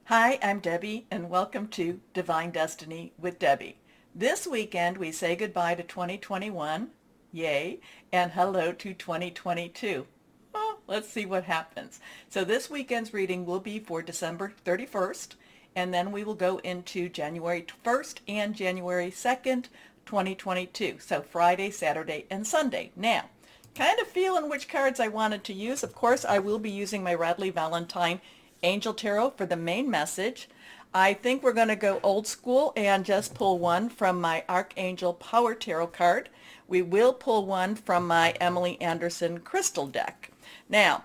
Hi, I'm Debbie, and welcome to Divine Destiny with Debbie. This weekend, we say goodbye to 2021, yay, and hello to 2022. Oh, let's see what happens. So this weekend's reading will be for December 31st, and then we will go into January 1st and January 2nd, 2022. So Friday, Saturday, and Sunday. Now, kind of feeling which cards I wanted to use. Of course, I will be using my Radley Valentine Angel Tarot for the main message. I think we're going to go old school and just pull one from my Archangel Power Tarot card. We will pull one from my Emily Anderson Crystal deck. Now,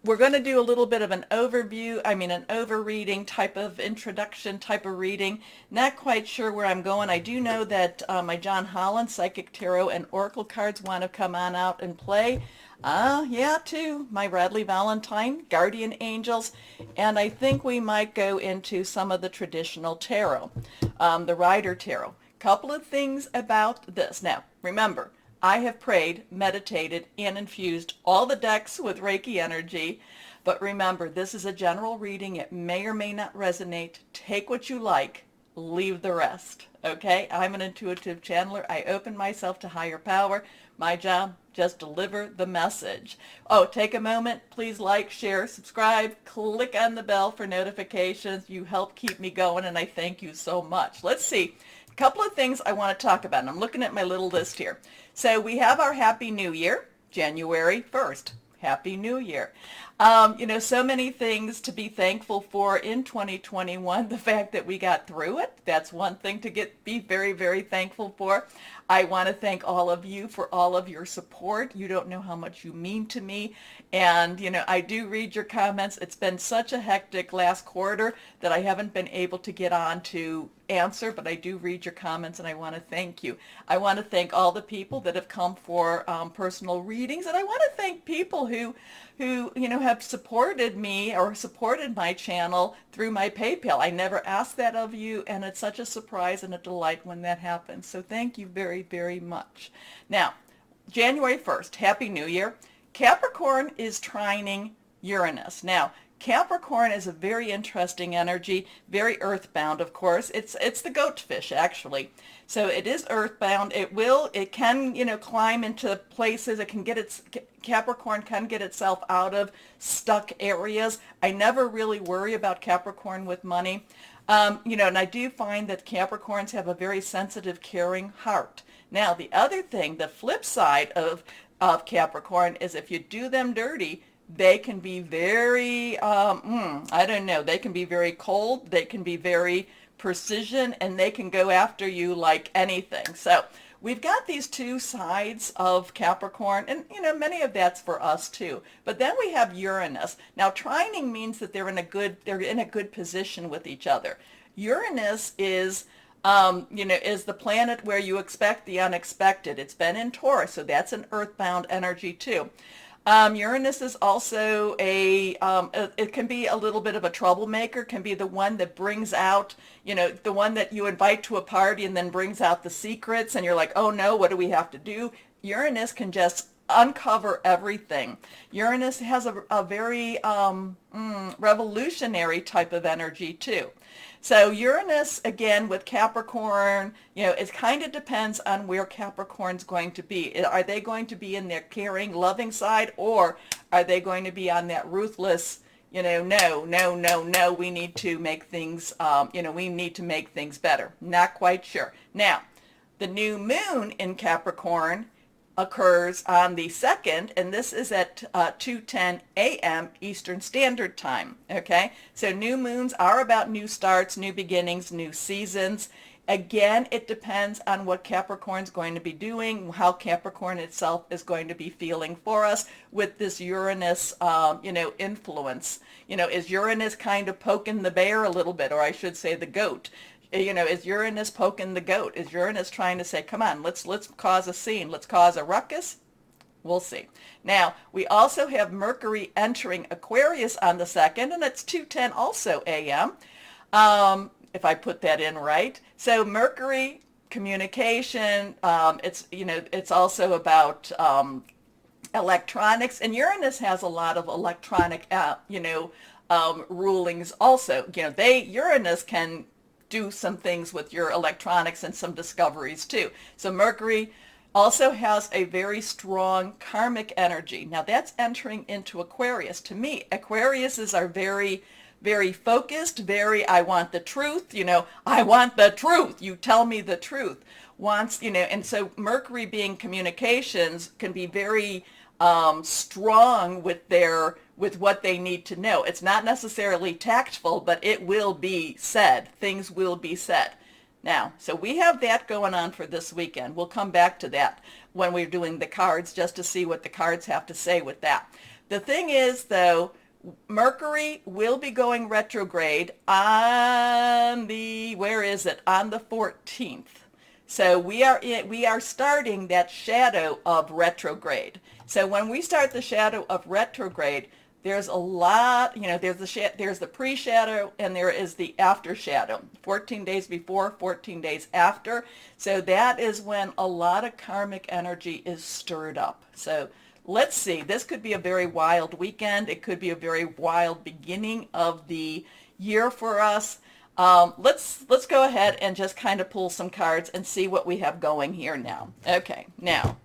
we're going to do a little bit of an overview, an overreading type of introduction type of reading. Not quite sure where I'm going. I do know that my John Holland Psychic Tarot and Oracle cards want to come on out and play. Yeah, too. My Radley Valentine, Guardian Angels, and I think we might go into some of the traditional tarot, the Ryder Tarot. Couple of things about this. Now, remember, I have prayed, meditated, and infused all the decks with Reiki energy. But remember, this is a general reading. It may or may not resonate. Take what you like, leave the rest. Okay? I'm an intuitive channeler. I open myself to higher power. My job, just deliver the message. Oh, take a moment. Please like, share, subscribe, click on the bell for notifications. You help keep me going, and I thank you so much. Let's see. A couple of things I want to talk about, and I'm looking at my little list here. So we have our Happy New Year, January 1st. Happy New Year. So many things to be thankful for in 2021. The fact that we got through it, that's one thing to be very, very thankful for. I want to thank all of you for all of your support. You don't know how much you mean to me. And, I do read your comments. It's been such a hectic last quarter that I haven't been able to get on to answer, but I do read your comments, and I want to thank you. I want to thank all the people that have come for personal readings, and I want to thank people who have supported me or supported my channel through my PayPal. I never asked that of you, and it's such a surprise and a delight when that happens. So thank you very, very much. Now, January 1st, Happy New Year. Capricorn is trining Uranus. Now, Capricorn is a very interesting energy, very earthbound, of course. It's the goat fish, actually. So it is earthbound. It can, climb into places. Capricorn can get itself out of stuck areas. I never really worry about Capricorn with money. And I do find that Capricorns have a very sensitive, caring heart. Now, the other thing, the flip side of Capricorn is if you do them dirty, they can be very, they can be very cold, they can be very precision, and they can go after you like anything. So we've got these two sides of Capricorn, and many of that's for us too. But then we have Uranus. Now, trining means that they're in a good position with each other. Uranus is the planet where you expect the unexpected. It's been in Taurus, so that's an earthbound energy too. Uranus is also it can be a little bit of a troublemaker, can be the one that brings out, the one that you invite to a party and then brings out the secrets, and you're like, oh no, what do we have to do? Uranus can just uncover everything. Uranus has a very revolutionary type of energy too. So Uranus, again, with Capricorn, it kind of depends on where Capricorn's going to be. Are they going to be in their caring, loving side, or are they going to be on that ruthless, no, we need to make things, we need to make things better. Not quite sure. Now, the new moon in Capricorn occurs on the 2nd, and this is at 2:10 a.m. Eastern Standard Time. Okay, so new moons are about new starts, new beginnings, new seasons. Again, it depends on what Capricorn's going to be doing, how Capricorn itself is going to be feeling for us with this Uranus, influence. Is Uranus kind of poking the bear a little bit, or I should say the goat? Is Uranus poking the goat? Is Uranus trying to say, come on, let's cause a scene, let's cause a ruckus? We'll see. Now, we also have Mercury entering Aquarius on the 2nd, and it's 2:10 also a.m., if I put that in right. So Mercury, communication, it's also about electronics, and Uranus has a lot of electronic, rulings also. Uranus can do some things with your electronics and some discoveries too. So Mercury also has a very strong karmic energy. Now that's entering into Aquarius. To me, Aquariuses are very, very focused, I want the truth, I want the truth, you tell me the truth. And so Mercury being communications can be very strong with what they need to know. It's not necessarily tactful, but it will be said. Things will be said. Now, so we have that going on for this weekend. We'll come back to that when we're doing the cards, just to see what the cards have to say with that. The thing is, though, Mercury will be going retrograde on the, on the 14th. So we are starting that shadow of retrograde. So when we start the shadow of retrograde, there's a lot, there's the pre-shadow and there is the after shadow. 14 days before, 14 days after. So that is when a lot of karmic energy is stirred up. So let's see. This could be a very wild weekend. It could be a very wild beginning of the year for us. Let's go ahead and just kind of pull some cards and see what we have going here now. Okay, now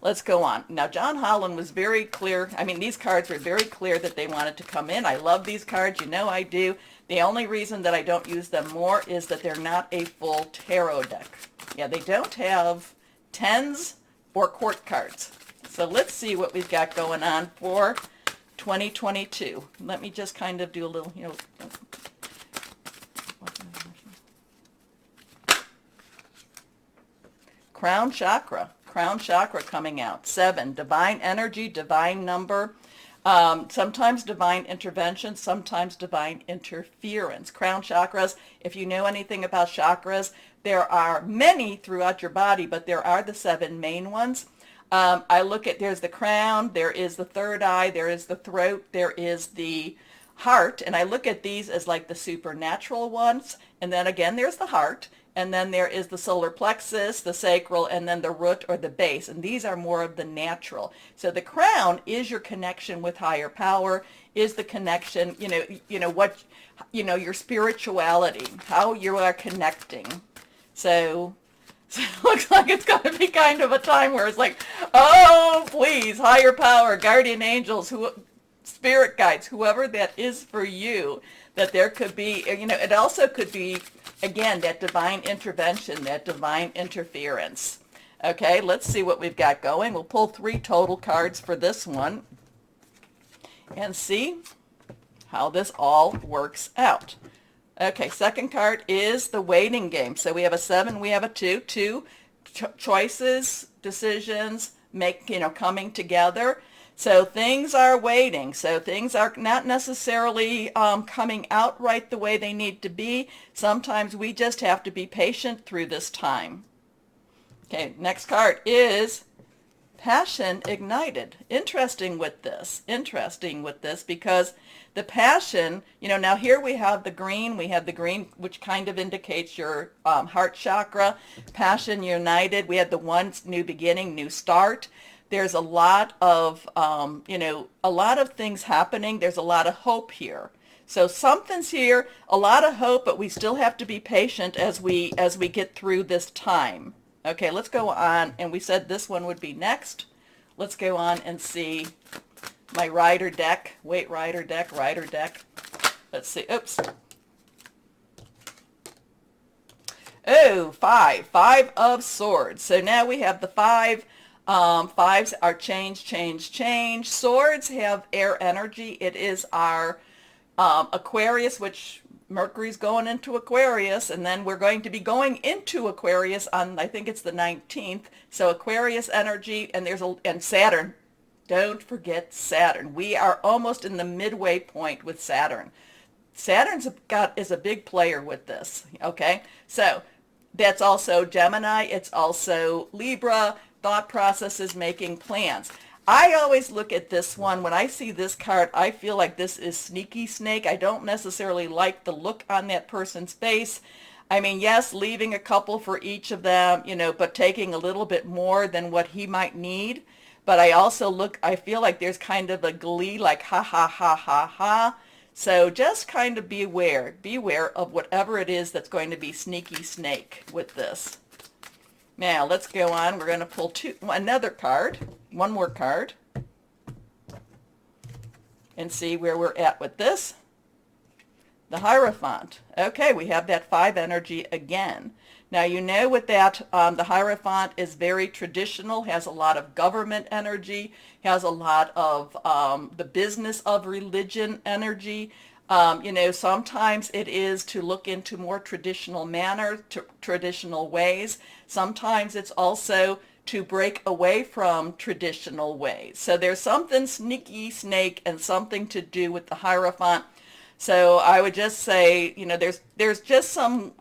let's go on. Now, John Holland was very clear. I mean, these cards were very clear that they wanted to come in. I love these cards. You know I do. The only reason that I don't use them more is that they're not a full tarot deck. Yeah, they don't have tens or court cards. So let's see what we've got going on for 2022. Let me just kind of do a little, Crown chakra coming out. 7, divine energy, divine number, sometimes divine intervention, sometimes divine interference. Crown chakras, if you know anything about chakras, there are many throughout your body, but there are the 7 main ones. I look at, there's the crown, there is the third eye, there is the throat, there is the heart, and I look at these as like the supernatural ones, and then again there's the heart, and then there is the solar plexus, the sacral, and then the root or the base, and these are more of the natural. So the crown is your connection with higher power, is the connection, your spirituality, how you are connecting. So it looks like it's going to be kind of a time where it's like, oh, please, higher power, guardian angels, spirit guides, whoever that is for you, that there could be, it also could be, again, that divine intervention, that divine interference. Okay, let's see what we've got going. We'll pull 3 total cards for this one and see how this all works out. Okay, second card is the waiting game. So we have a 7, we have a 2. Choices, decisions, coming together. So things are waiting. So things are not necessarily coming out right the way they need to be. Sometimes we just have to be patient through this time. Okay, next card is passion ignited. Interesting with this because the passion, now here we have the green, which kind of indicates your heart chakra, passion united. We had the one, new beginning, new start. There's a lot of, a lot of things happening. There's a lot of hope here. So something's here, a lot of hope, but we still have to be patient as we get through this time. Okay, let's go on. And we said this one would be next. Let's go on and see my Ryder deck. Wait, Ryder deck. Let's see. Oops. Oh, 5. 5 of swords. So now we have the 5. 5s are change. Swords have air energy. It is our Aquarius, which Mercury's going into Aquarius, and then we're going to be going into Aquarius on, I think it's the 19th. So Aquarius energy, and Saturn. Don't forget Saturn. We are almost in the midway point with Saturn. is a big player with this. Okay, so that's also Gemini. It's also Libra. Thought processes, making plans. I always look at this one. When I see this card, I feel like this is sneaky snake. I don't necessarily like the look on that person's face. I mean, yes, leaving a couple for each of them, but taking a little bit more than what he might need. But I feel like there's kind of a glee, like ha, ha, ha, ha, ha. So just kind of beware of whatever it is that's going to be sneaky snake with this. Now let's go on. We're going to pull another card, one more card, and see where we're at with this. The Hierophant. Okay, we have that 5 energy again. Now you know with that, the Hierophant is very traditional, has a lot of government energy, has a lot of the business of religion energy. You know, sometimes it is to look into more traditional manner, traditional ways. Sometimes it's also to break away from traditional ways. So there's something sneaky snake and something to do with the Hierophant. So I would just say, you know, there's just some,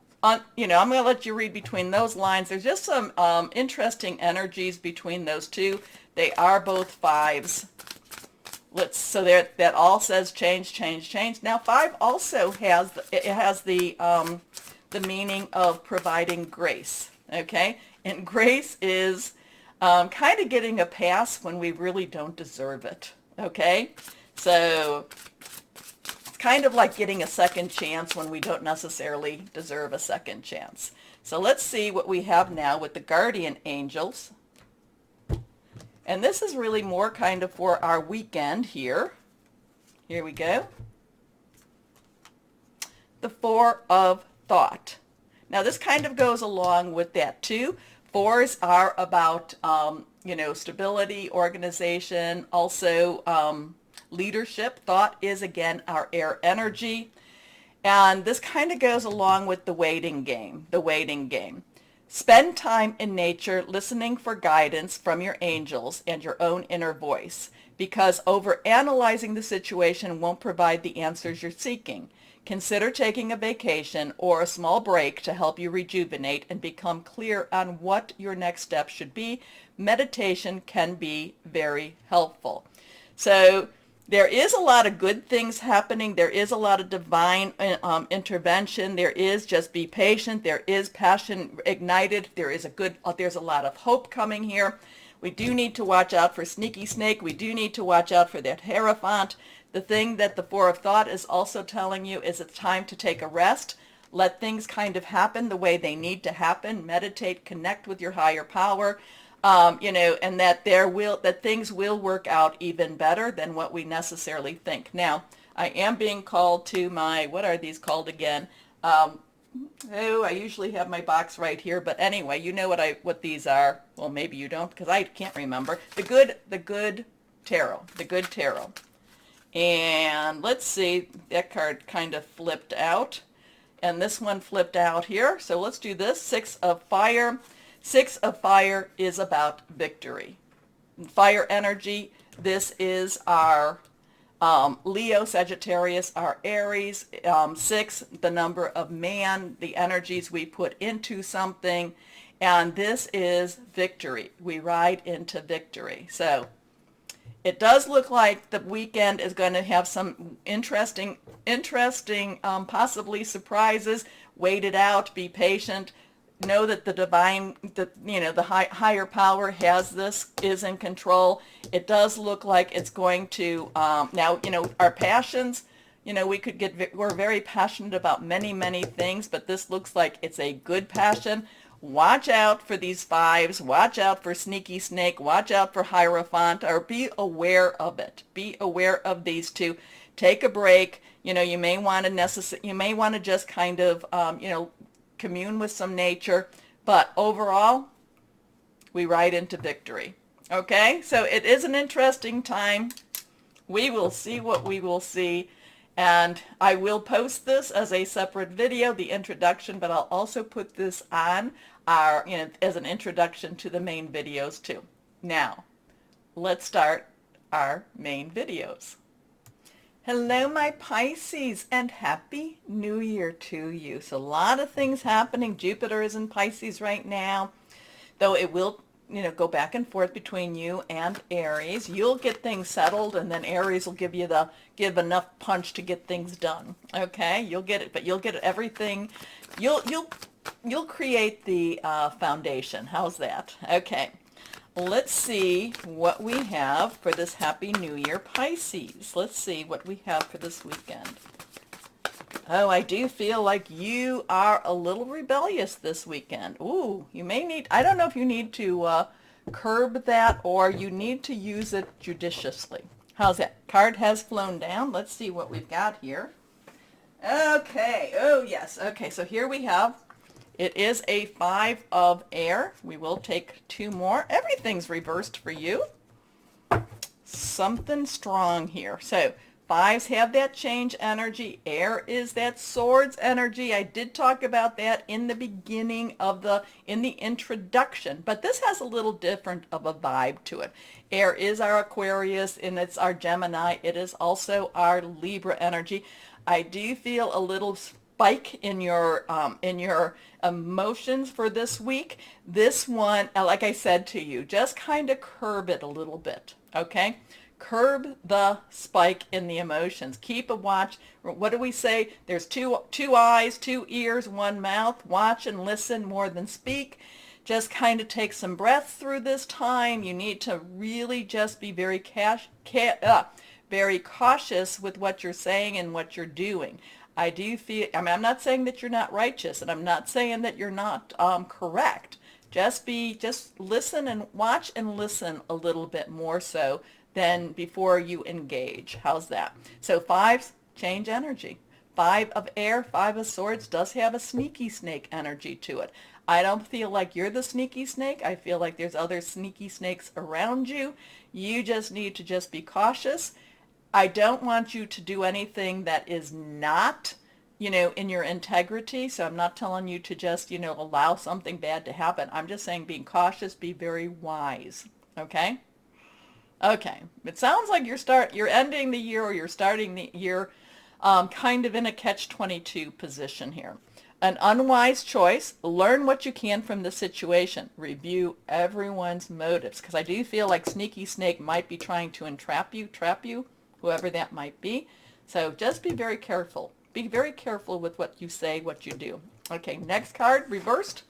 you know, I'm going to let you read between those lines. There's just some interesting energies between those two. They are both 5s. So there, that all says change, change, change. Now 5 also has the meaning of providing grace. Okay, and grace is kind of getting a pass when we really don't deserve it. Okay, so kind of like getting a second chance when we don't necessarily deserve a second chance. So let's see what we have now with the guardian angels. And this is really more kind of for our weekend here. Here we go. The 4 of Thought. Now this kind of goes along with that too. 4s are about, you know, stability, organization, also leadership. Thought is again our air energy, and this kind of goes along with the waiting game. Spend time in nature listening for guidance from your angels and your own inner voice, because overanalyzing the situation won't provide the answers you're seeking. Consider taking a vacation or a small break to help you rejuvenate and become clear on what your next step should be. Meditation can be very helpful. So there is a lot of good things happening. There is a lot of divine intervention. There is just be patient. There is passion ignited. There's a lot of hope coming here. We do need to watch out for sneaky snake. We do need to watch out for that Hierophant. The thing that the 4 of Thought is also telling you is it's time to take a rest. Let things kind of happen the way they need to happen. Meditate, connect with your higher power. You know, and that things will work out even better than what we necessarily think. Now, I am being called to my, what are these called again? I usually have my box right here, but anyway, you know what these are. Well, maybe you don't, because I can't remember. The good tarot. And let's see, that card kind of flipped out, and this one flipped out here. So let's do this. 6 of Fire. 6 of Fire is about victory. Fire energy, this is our Leo, Sagittarius, our Aries. 6, the number of man, the energies we put into something. And this is victory. We ride into victory. So it does look like the weekend is going to have some interesting, possibly surprises. Wait it out, be patient. Know that the divine, the higher power has this, is in control. It does look like it's going to, now, you know, our passions, you know, we're very passionate about many, many things, but this looks like it's a good passion. Watch out for these 5s. Watch out for sneaky snake. Watch out for Hierophant, or be aware of it. Be aware of these 2. Take a break. You know, you may want to just kind of, you know, commune with some nature, but overall, we ride into victory. Okay, so it is an interesting time. We will see what we will see, and I will post this as a separate video, the introduction, but I'll also put this on our, you know, as an introduction to the main videos too. Now, let's start our main videos. Hello, my Pisces, and Happy New Year to you. So a lot of things happening. Jupiter is in Pisces right now, though it will, you know, go back and forth between you and Aries. You'll get things settled, and then Aries will give enough punch to get things done. Okay, you'll get it, but you'll get everything. You'll create the foundation. How's that? Okay. let's see what we have for this Happy New Year, Pisces. Let's see what we have for this weekend. Oh, I do feel like you are a little rebellious this weekend. Ooh, you may need, I don't know if you need to curb that or you need to use it judiciously. How's that? Card has flown down. Let's see what we've got here. Okay. Oh, yes. Okay, so here we have, it is a 5 of air. We will take 2 more. Everything's reversed for you. Something strong here. So 5s have that change energy. Air is that swords energy. I did talk about that in the beginning of in the introduction, but this has a little different of a vibe to it. Air is our Aquarius and it's our Gemini. It is also our Libra energy. I do feel a little spike in your emotions for this week. This one, like I said to you, just kind of curb it a little bit, okay? Curb the spike in the emotions. Keep a watch. What do we say? There's two eyes, 2 ears, 1 mouth. Watch and listen more than speak. Just kind of take some breaths through this time. You need to really just be very very cautious with what you're saying and what you're doing. I do feel, I mean, I'm not saying that you're not righteous, and I'm not saying that you're not correct. Just listen and watch and listen a little bit more so than before you engage. How's that? So 5s change energy. 5 of air, 5 of swords does have a sneaky snake energy to it. I don't feel like you're the sneaky snake. I feel like there's other sneaky snakes around you. You just need to just be cautious. I don't want you to do anything that is not, in your integrity. So I'm not telling you to just, allow something bad to happen. I'm just saying being cautious, be very wise. Okay? Okay. It sounds like you're ending the year or you're starting the year kind of in a catch-22 position here. An unwise choice. Learn what you can from the situation. Review everyone's motives. Because I do feel like Sneaky Snake might be trying to trap you, whoever that might be. So just be very careful. Be very careful with what you say, what you do. Okay, next card, reversed.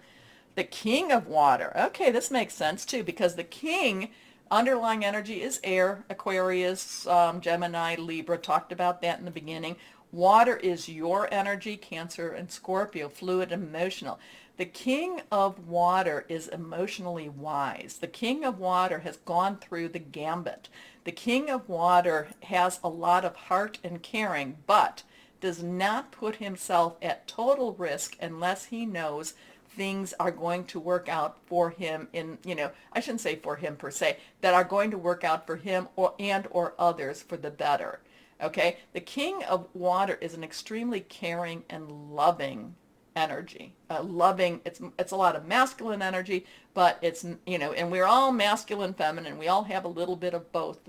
The King of Water. Okay, this makes sense too, because the King, underlying energy is air, Aquarius, Gemini, Libra. Talked about that in the beginning. Water is your energy, Cancer and Scorpio, fluid and emotional. The King of Water is emotionally wise. The King of Water has gone through the gambit. The King of Water has a lot of heart and caring, but does not put himself at total risk unless he knows things are going to work out for him I shouldn't say for him per se, that are going to work out for him or others for the better. Okay? The King of Water is an extremely caring and loving energy. It's a lot of masculine energy, but it's, and we're all masculine, feminine. We all have a little bit of both.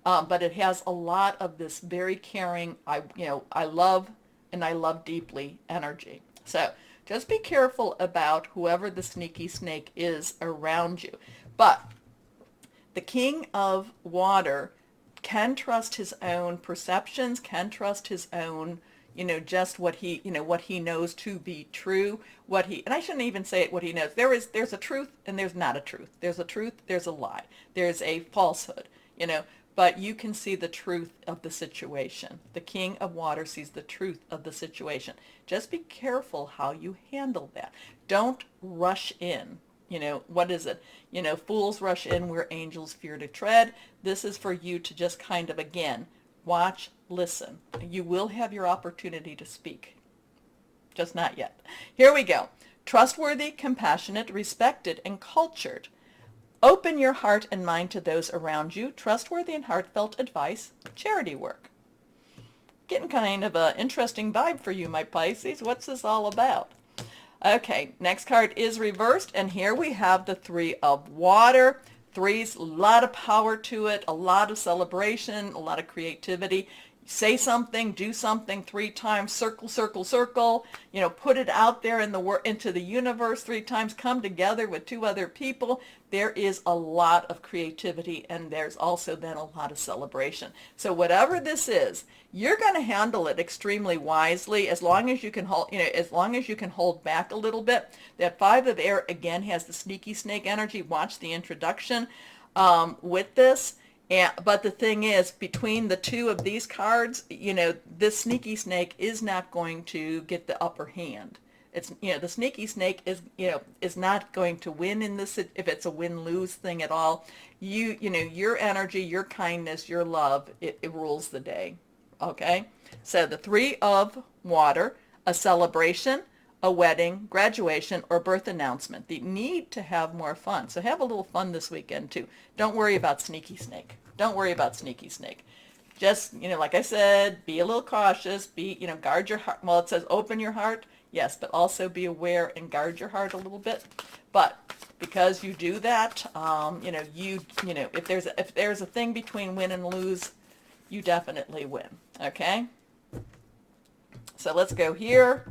But it has a lot of this very caring, I love and I love deeply energy. So just be careful about whoever the sneaky snake is around you. But the King of Water can trust his own perceptions, can trust his own, just what he knows to be true, and I shouldn't even say it what he knows. There's a truth and there's not a truth. There's a truth, there's a lie. There's a falsehood, but you can see the truth of the situation. The King of Water sees the truth of the situation. Just be careful how you handle that. Don't rush in. What is it? Fools rush in where angels fear to tread. This is for you to just kind of, again, watch, listen. You will have your opportunity to speak. Just not yet. Here we go. Trustworthy, compassionate, respected, and cultured. Open your heart and mind to those around you. Trustworthy and heartfelt advice. Charity work. Getting kind of an interesting vibe for you, my Pisces. What's this all about? Okay, next card is reversed, and here we have the 3 of Water. 3's a lot of power to it, a lot of celebration, a lot of creativity. say something, do something 3 times, circle, circle, circle, put it out there into the universe 3 times, come together with 2 other people. There is a lot of creativity, and there's also then a lot of celebration. So whatever this is, you're going to handle it extremely wisely as long as you can hold, as long as you can hold back a little bit. That 5 of air again has the sneaky snake energy. Watch the introduction with this. But the thing is, between the 2 of these cards, this sneaky snake is not going to get the upper hand. It's, the sneaky snake is not going to win in this, if it's a win-lose thing at all. Your energy, your kindness, your love, it rules the day. Okay? So the 3 of water, a celebration, a wedding, graduation, or birth announcement. The need to have more fun. So have a little fun this weekend too. Don't worry about sneaky snake. Don't worry about sneaky snake. Just, like I said, be a little cautious. Guard your heart. Well, it says open your heart. Yes, but also be aware and guard your heart a little bit. But because you do that, if there's a thing between win and lose, you definitely win. Okay? So let's go here.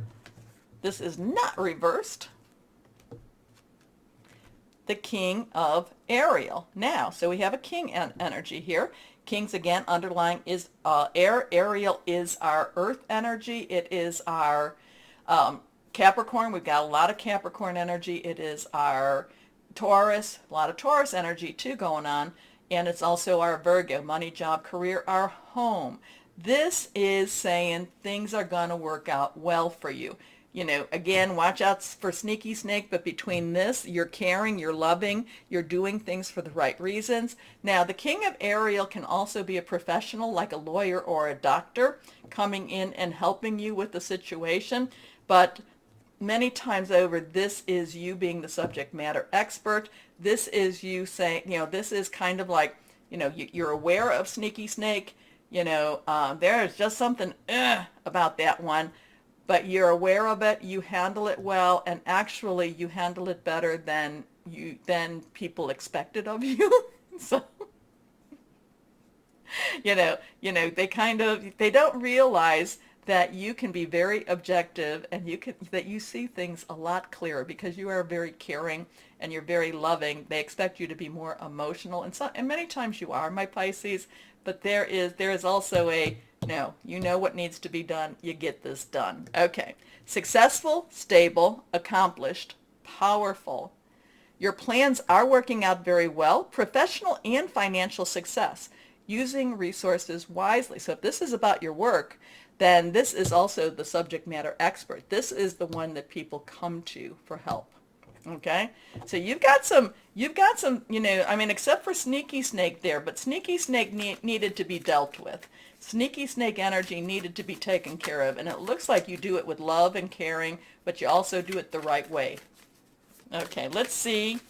This is not reversed. The King of Ariel. Now, so we have a king energy here. Kings, again, underlying is air. Ariel is our earth energy. It is our Capricorn. We've got a lot of Capricorn energy. It is our Taurus, a lot of Taurus energy too going on. And it's also our Virgo, money, job, career, our home. This is saying things are going to work out well for you. Again, watch out for sneaky snake, but between this, you're caring, you're loving, you're doing things for the right reasons. Now, the King of Ariel can also be a professional, like a lawyer or a doctor, coming in and helping you with the situation. But many times over, this is you being the subject matter expert. This is you saying, this is kind of like, you're aware of sneaky snake. There is just something about that one. But you're aware of it, you handle it well, and actually you handle it better than people expected of you. So, they don't realize that you can be very objective and that you see things a lot clearer because you are very caring and you're very loving. They expect you to be more emotional, and many times you are, my Pisces. But there is also no, you know what needs to be done. You get this done. Okay. Successful, stable, accomplished, powerful. Your plans are working out very well. Professional and financial success. Using resources wisely. So if this is about your work, then this is also the subject matter expert. This is the one that people come to for help. Okay, so you've got some, except for sneaky snake there, but sneaky snake needed to be dealt with. Sneaky snake energy needed to be taken care of, and it looks like you do it with love and caring, but you also do it the right way. Okay, let's see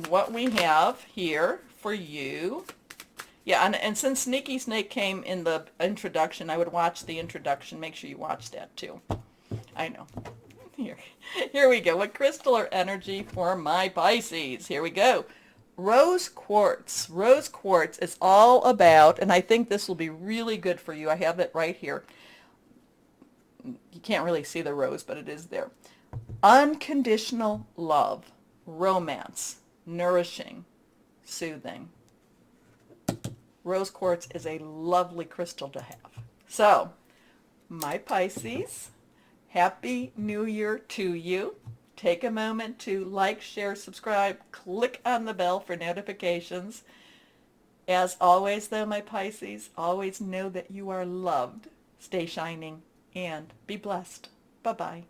what we have here for you. Yeah, and since sneaky snake came in the introduction, I would watch the introduction. Make sure you watch that too. I know. Here we go. What crystal or energy for my Pisces? Here we go. Rose quartz. Rose quartz is all about, and I think this will be really good for you. I have it right here. You can't really see the rose, but it is there. Unconditional love, romance, nourishing, soothing. Rose quartz is a lovely crystal to have. So, my Pisces, Happy New Year to you. Take a moment to like, share, subscribe, click on the bell for notifications. As always, though, my Pisces, always know that you are loved. Stay shining and be blessed. Bye-bye.